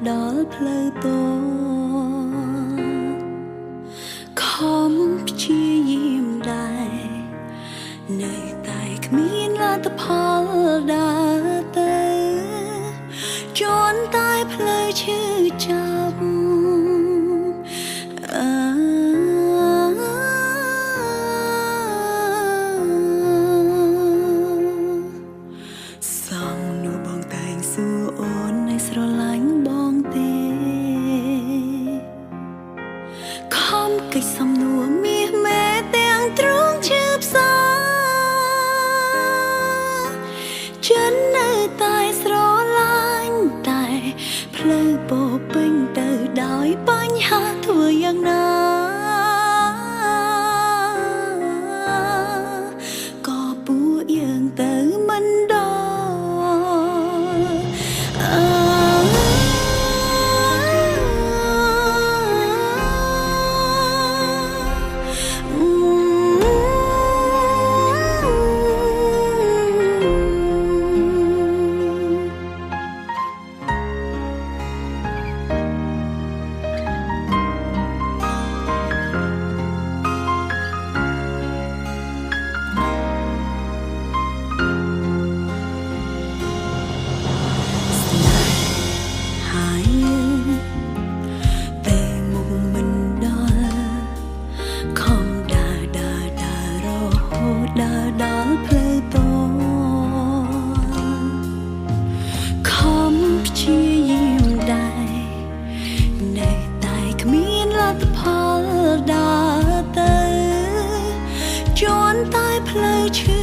ដល់ផ្លូវតខំព្យាយាមដែរនៅតែគ្មានលទ្ធផលដើរទៅជន់តែផ្លូវឈឺចាប់សំនួរបងតែងសួរអូននៅស្រឡាញ់បងទេខំកិច្ចសំនួរមាសមេទាំងទ្រង់ឈឺផ្សាចិននៅតែស្រឡាញ់តែផ្លូវពោពេញទៅដោយបញ្ហាធ្វើយ៉ាងណាក៏ពួកយើងទៅមិនដល់ដល់ផ្លូវតខំព្យាយាមដែរនៅតែគ្មានលទ្ធផលដើរទៅជន់តែផ្លូវឈឺ